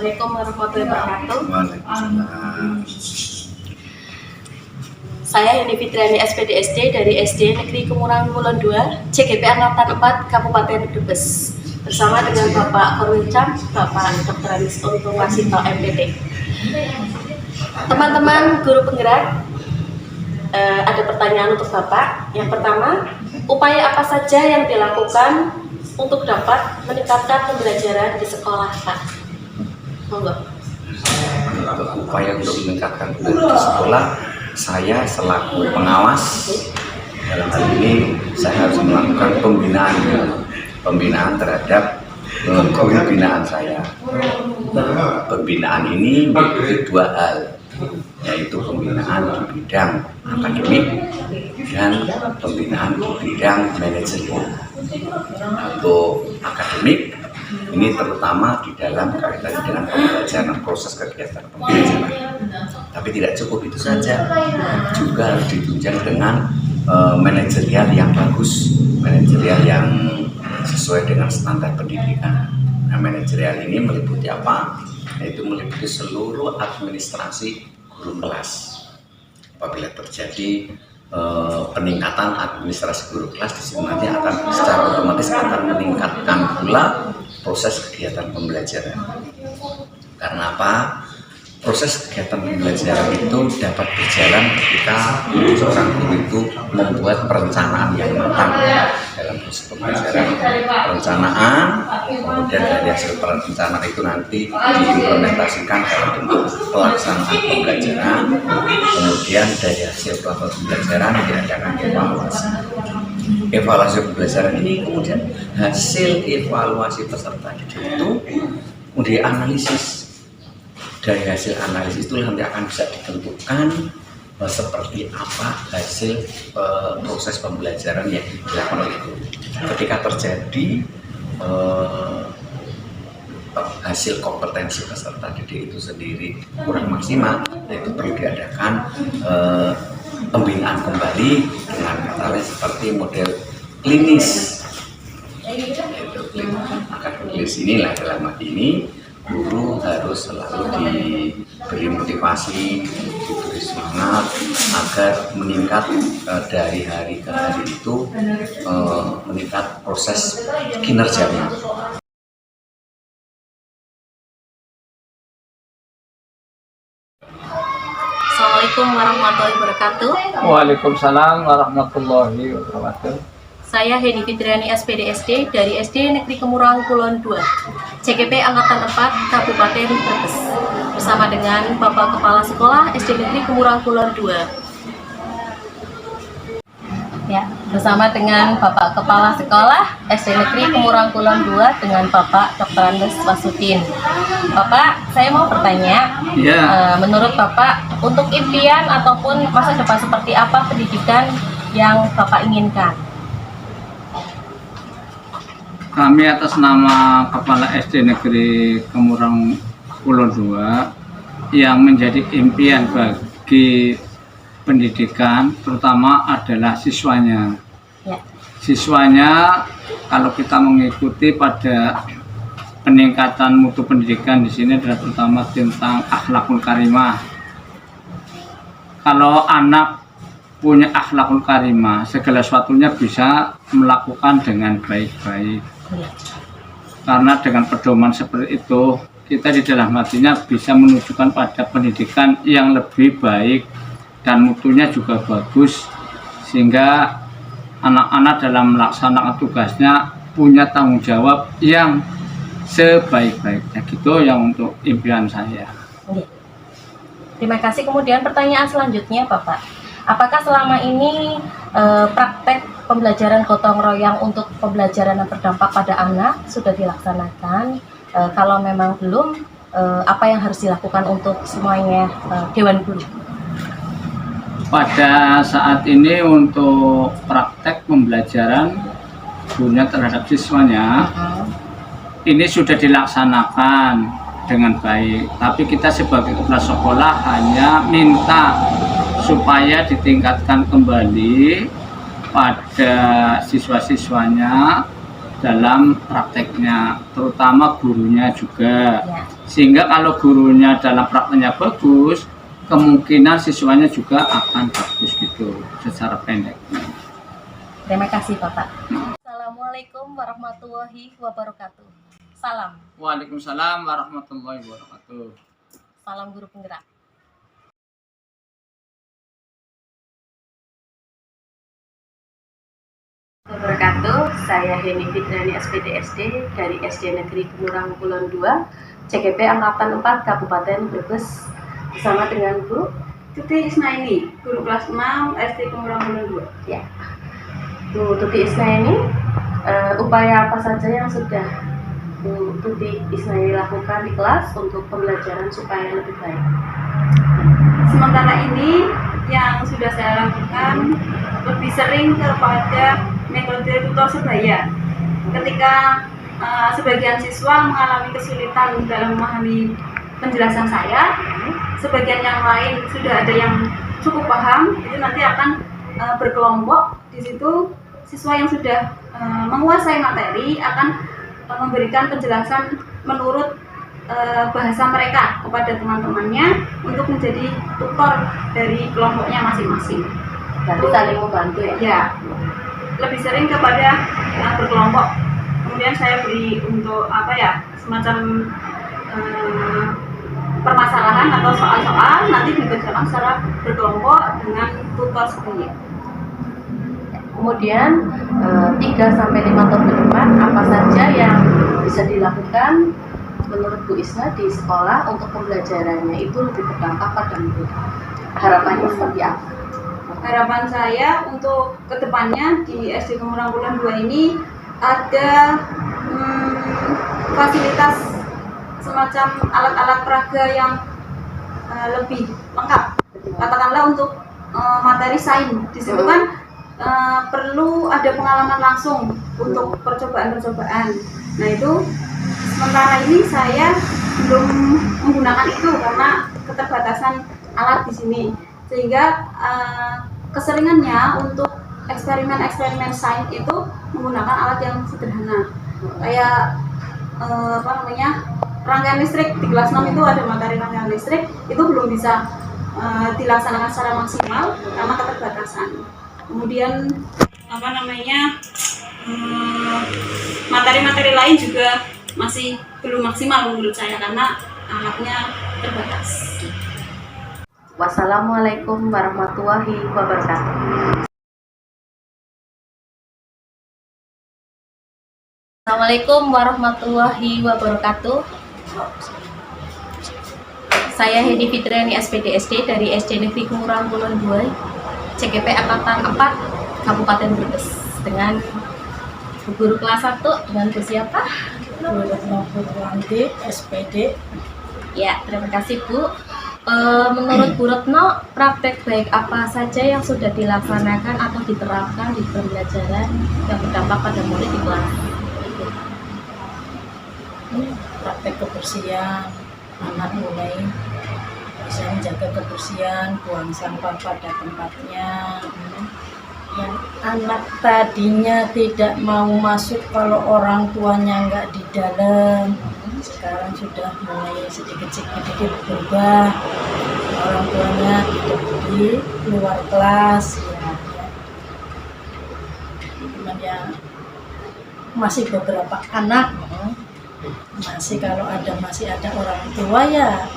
Assalamualaikum warahmatullahi wabarakatuh. Waalaikumsalam. Saya Yeni Fitriani SPDSD dari SD Negeri Kemurang Kulon 2, CGP Angkatan 4 Kabupaten Brebes, bersama dengan Bapak Korwilcam, Bapak Dr. Anis Untung Wasito MPT. Teman-teman guru penggerak, ada pertanyaan untuk Bapak. Yang pertama, upaya apa saja yang dilakukan untuk dapat meningkatkan pembelajaran di sekolah, Pak? Monggo. Untuk upaya untuk meningkatkan pembelajaran di sekolah, saya selaku pengawas dalam hal ini saya harus melakukan pembinaan terhadap guru binaan saya. Pembinaan ini meliputi dua hal, yaitu pembinaan di bidang akademik dan pembinaan di bidang manajerial. Untuk akademik ini terutama di dalam kaitan dengan pembelajaran, proses kegiatan pembelajaran. Tapi tidak cukup itu saja, juga harus ditunjang dengan manajerial yang bagus, manajerial yang sesuai dengan standar pendidikan. Nah, manajerial ini meliputi apa? Yaitu meliputi seluruh administrasi guru kelas. Apabila terjadi peningkatan administrasi guru kelas, di sini nanti akan secara otomatis akan meningkatkan pula proses kegiatan pembelajaran. Karena apa? Proses kegiatan pembelajaran itu dapat berjalan ketika seorang guru itu membuat perencanaan yang matang dalam proses pembelajaran. Perencanaan, kemudian dari hasil perencanaan itu nanti diimplementasikan dalam bentuk pelaksanaan pembelajaran. Kemudian dari hasil pelaksanaan pembelajaran diadakan evaluasi. Evaluasi pembelajaran ini kemudian hasil evaluasi peserta didik itu kemudian analisis. Dari hasil analisis itu nanti akan bisa ditentukan seperti apa hasil proses pembelajaran yang dilakukan oleh guru. Ketika terjadi hasil kompetensi peserta didik itu sendiri kurang maksimal, itu perlu diadakan pembinaan kembali dengan kata lain seperti model klinis. Maka klinis inilah dalam hal ini guru harus selalu diberi motivasi, diberi semangat agar meningkat dari hari ke hari itu, meningkat proses kinerjanya. Assalamualaikum warahmatullahi wabarakatuh. Waalaikumsalam warahmatullahi wabarakatuh. Saya Yeni Fitriani SPDSD dari SD Negeri Kemurang Kulon 2, CGP Angkatan 4 Kabupaten Brebes, bersama dengan Bapak Kepala Sekolah SD Negeri Kemurang Kulon 2. Ya, bersama dengan Bapak Kepala Sekolah SD Negeri Kemurang Kulon 2 dengan Bapak Dr. Anis Wasutin. Bapak, saya mau bertanya, menurut Bapak, untuk impian ataupun masa depan seperti apa pendidikan yang Bapak inginkan? Kami atas nama Kepala SD Negeri Kemurang Kulon 2 yang menjadi impian bagi pendidikan terutama adalah siswanya. Ya. Siswanya kalau kita mengikuti pada peningkatan mutu pendidikan di sini adalah terutama tentang akhlakul karimah. Kalau anak punya akhlakul karimah, segala sesuatunya bisa melakukan dengan baik-baik. Karena dengan pedoman seperti itu, kita di dalam hatinya bisa menunjukkan pada pendidikan yang lebih baik dan mutunya juga bagus, sehingga anak-anak dalam melaksanakan tugasnya punya tanggung jawab yang sebaik-baiknya. Gitu yang untuk impian saya. Terima kasih. Kemudian pertanyaan selanjutnya, Bapak, apakah selama ini praktek pembelajaran gotong royong untuk pembelajaran yang berdampak pada anak sudah dilaksanakan? Kalau memang belum, apa yang harus dilakukan untuk semuanya Dewan Guru? Pada saat ini untuk praktek pembelajaran gurunya terhadap siswanya, ini sudah dilaksanakan dengan baik. Tapi kita sebagai kepala sekolah hanya minta supaya ditingkatkan kembali pada siswa-siswanya dalam prakteknya, terutama gurunya juga. Ya. Sehingga kalau gurunya dalam prakteknya bagus, kemungkinan siswanya juga akan bagus gitu secara pendek. Terima kasih Bapak. Assalamualaikum warahmatullahi wabarakatuh. Salam. Waalaikumsalam warahmatullahi wabarakatuh. Salam guru penggerak. Wabarakatuh. Saya Heni Fitriani SPDSD dari SD Negeri Gemurang Kulon 2, CGP Angkatan 4 Kabupaten Brebes, bersama dengan Bu Tuti Isnaini, guru kelas 6 SD Gemurang Kulon 2. Ya. Bu Tuti Isnaini, upaya apa saja yang sudah Bu Tuti Isnaini lakukan di kelas untuk pembelajaran supaya lebih baik? Sementara ini yang sudah saya lakukan lebih sering kepada metode tutor sebaya. Ketika sebagian siswa mengalami kesulitan dalam memahami penjelasan saya, sebagian yang lain sudah ada yang cukup paham, itu nanti akan berkelompok. Di situ siswa yang sudah menguasai materi akan memberikan penjelasan menurut bahasa mereka kepada teman-temannya untuk menjadi tutor dari kelompoknya masing-masing. Berarti saling membantu ya? Ya, lebih sering kepada berkelompok. Kemudian saya beri untuk semacam permasalahan atau soal-soal nanti dikerjakan secara berkelompok dengan tutor sendiri. Kemudian 3-5 tahun ke depan apa saja yang bisa dilakukan menurut Bu Isna di sekolah untuk pembelajarannya itu lebih berdampak pada murid? Harapannya seperti apa? Harapan saya untuk kedepannya di SD Gemurang Kulon 2 ini ada fasilitas semacam alat-alat peraga yang lebih lengkap. Katakanlah untuk materi sains, di situ kan perlu ada pengalaman langsung untuk percobaan-percobaan. Nah itu sementara ini saya belum menggunakan itu karena keterbatasan alat di sini, sehingga keseringannya untuk eksperimen-eksperimen sains itu menggunakan alat yang sederhana kayak rangkaian listrik. Di kelas 6 itu ada materi rangkaian listrik, itu belum bisa dilaksanakan secara maksimal karena keterbatasan. Kemudian materi-materi lain juga masih belum maksimal menurut saya karena alatnya terbatas. Wassalamualaikum warahmatullahi wabarakatuh. Assalamualaikum warahmatullahi wabarakatuh. Saya Hedi Fitriani SPDSD dari SD Negeri Gemurang Kulon 2, CGP Angkatan 4 Kabupaten Brebes, dengan guru kelas 1 dengan Bu siapa? Bu Retno Putranti, SPD. Ya, terima kasih Bu. Menurut Bu Retno, praktek baik apa saja yang sudah dilaksanakan atau diterapkan di pembelajaran yang berdampak pada murid di kelas? Praktek kebersihan, anak mulai bisa menjaga kebersihan, buang sampah pada tempatnya. Yang anak tadinya tidak mau masuk kalau orang tuanya nggak di dalam, sekarang sudah mulai sedikit berubah. Orang tuanya tidak di luar kelas, cuman ya masih beberapa anak masih masih ada orang tua ya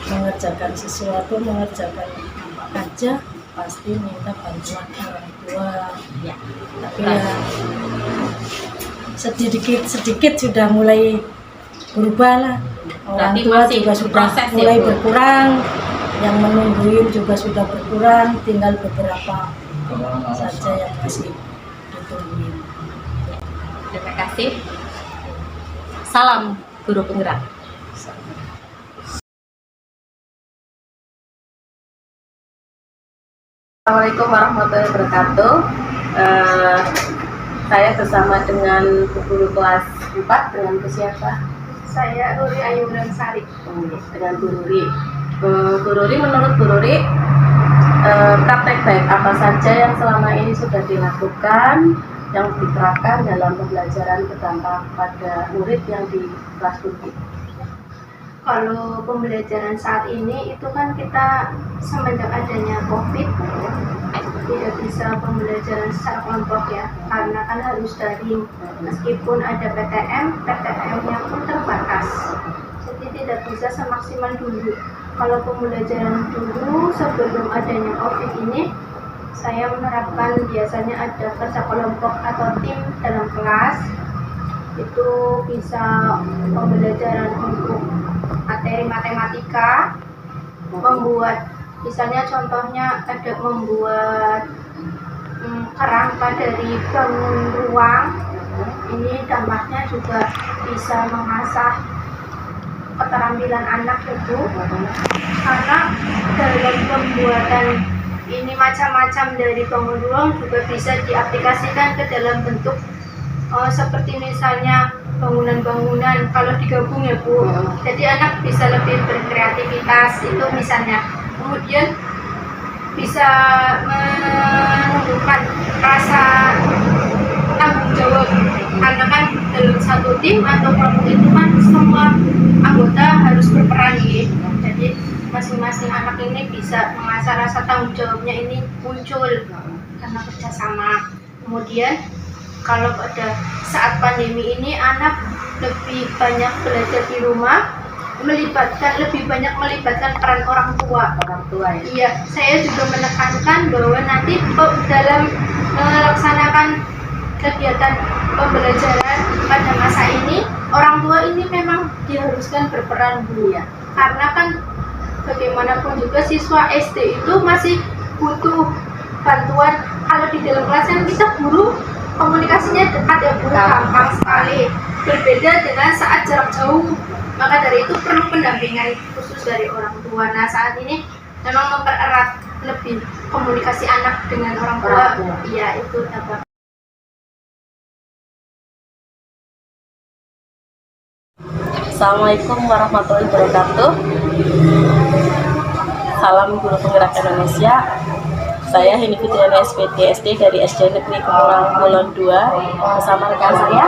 mengerjakan sesuatu, mengerjakan apa aja pasti minta bantuan orang tua ya. Tapi ya sedikit sudah mulai berubah lah. Orang tua juga sudah mulai berkurang, yang menungguin juga sudah berkurang, tinggal beberapa saja yang masih ditungguin. Terima kasih. Salam guru penggerak. Assalamualaikum warahmatullahi wabarakatuh. Saya bersama dengan guru kelas 4 dengan Bu siapa? Saya Ruri Ayu Sari. Dengan Bu Ruri. Bu Ruri, menurut Bu Ruri, praktek baik apa saja yang selama ini sudah dilakukan yang diterapkan dalam pembelajaran berdampak pada murid yang di kelas Turki? Kalau pembelajaran saat ini itu kan kita semenjak adanya COVID tidak bisa pembelajaran secara kelompok ya, karena kan harus daring. Meskipun ada PTM-nya pun terbatas, jadi tidak bisa semaksimal dulu. Kalau pembelajaran dulu sebelum adanya COVID ini, saya menerapkan biasanya ada kerja kelompok atau tim dalam kelas. Itu bisa pembelajaran untuk materi matematika, membuat misalnya contohnya ada membuat kerangka dari bangun ruang. Ini dampaknya juga bisa mengasah keterampilan anak itu, karena dalam pembuatan ini macam-macam dari bangun ruang juga bisa diaplikasikan ke dalam bentuk seperti misalnya bangunan-bangunan kalau digabung ya Bu, jadi anak bisa lebih berkreativitas itu misalnya. Kemudian bisa menumbuhkan rasa tanggung jawab, karena kan dalam satu tim atau kelompok itu kan semua anggota harus berperan ya. Jadi masing-masing anak ini bisa mengasah rasa tanggung jawabnya ini muncul karena kerjasama. Kemudian kalau pada saat pandemi ini anak lebih banyak belajar di rumah, lebih banyak melibatkan peran orang tua. Ya. Iya, saya juga menekankan bahwa nanti dalam melaksanakan kegiatan pembelajaran pada masa ini, orang tua ini memang diharuskan berperan Bu ya. Karena kan bagaimanapun juga siswa SD itu masih butuh bantuan. Kalau di dalam kelas kan kita guru komunikasinya dekat ya Bu, gampang sekali. Berbeda dengan saat jarak jauh. Maka dari itu perlu pendampingan khusus dari orang tua. Nah saat ini memang mempererat lebih komunikasi anak dengan orang tua. Iya itu dapat. Assalamualaikum warahmatullahi wabarakatuh. Salam Guru Penggerak Indonesia. Saya Heni Fitriani SPD SD dari SD Negeri Kemurang Kulon 2 bersama rekan saya.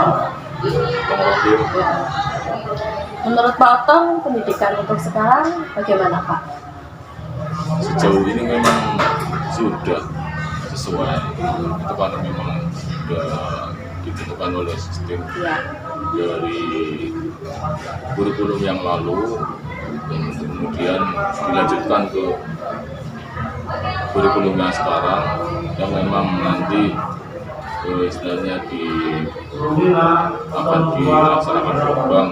Menurut Pak Otong, pendidikan untuk sekarang bagaimana Pak? Sejauh ini memang sudah sesuai, itu karena memang sudah ditentukan oleh sistem dari kurikulum yang lalu, dan kemudian dilanjutkan ke kurikulum yang sekarang yang memang nanti istilahnya akan dilaksanakan berkembang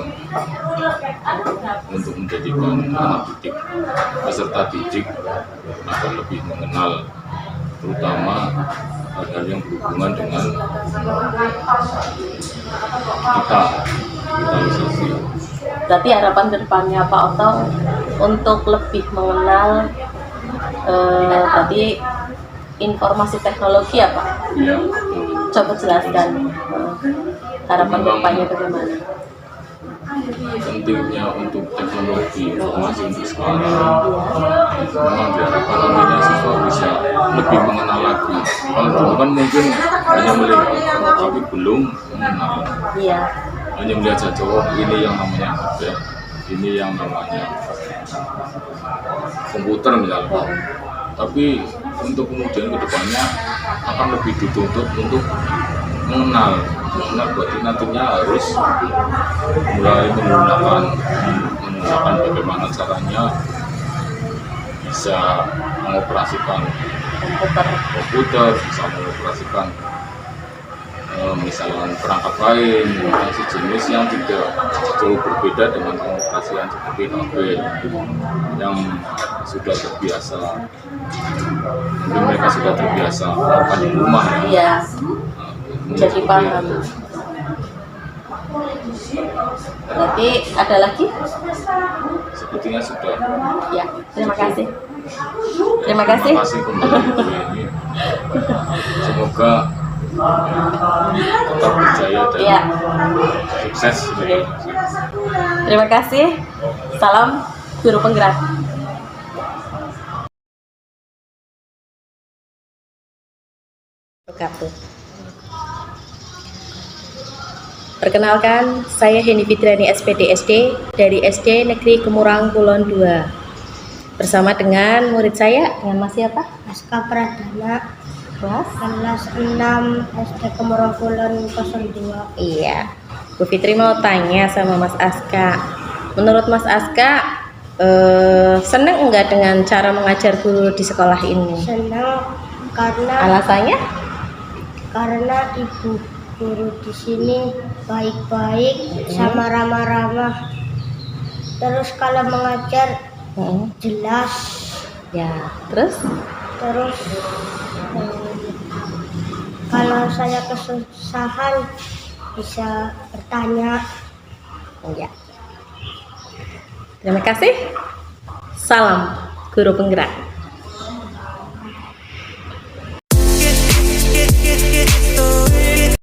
untuk menjadikan anak didik, peserta didik akan lebih mengenal terutama hal-hal yang berhubungan dengan digitalisasi. Berarti harapan kedepannya Pak Otong untuk lebih mengenal tadi informasi teknologi ya Pak? Ya, Coba jelaskan harapan kedepannya bagaimana? pentingnya untuk teknologi informasi untuk sekarang memang diharapkan nantinya siswa bisa lebih mengenal lagi. Kalau dulu kan mungkin hanya melihat tapi belum mengenal. Iya. Hanya melihat saja, oh ini yang namanya HP, ini yang namanya komputer misalnya. Tapi untuk kemudian kedepannya akan lebih dituntut untuk mengenal. Karena berarti nantinya harus mulai menggunakan bagaimana caranya bisa mengoperasikan komputer, bisa mengoperasikan misalnya perangkat lain yang sejenis yang tidak jauh berbeda dengan pengoperasian seperti HP yang sudah terbiasa. Mungkin mereka sudah terbiasa melakukan di rumah ya. Iya. Jadi paham. Berarti ada lagi? Sepertinya sudah. Ya, terima kasih. Terima kasih. Terima kasih kembali ini. Semoga tetap berjaya dan Ya. sukses. Oke. Terima kasih. Salam Guru Penggerak. Berkatuh. Perkenalkan, saya Heni Fitriani SPD SD dari SD Negeri Kemurang Kulon 2. Bersama dengan murid saya, dengan Mas siapa? Aska Pradana, Kelas? kelas 6 SD Kemurang Kulon 02. Iya. Bu Fitri mau tanya sama Mas Aska. Menurut Mas Aska, senang enggak dengan cara mengajar guru di sekolah ini? Senang karena Alasannya? ibu guru di sini baik-baik sama ramah-ramah. Terus kalau mengajar jelas. Ya, terus? Terus kalau saya kesusahan bisa bertanya. Ya. Terima kasih. Salam guru penggerak.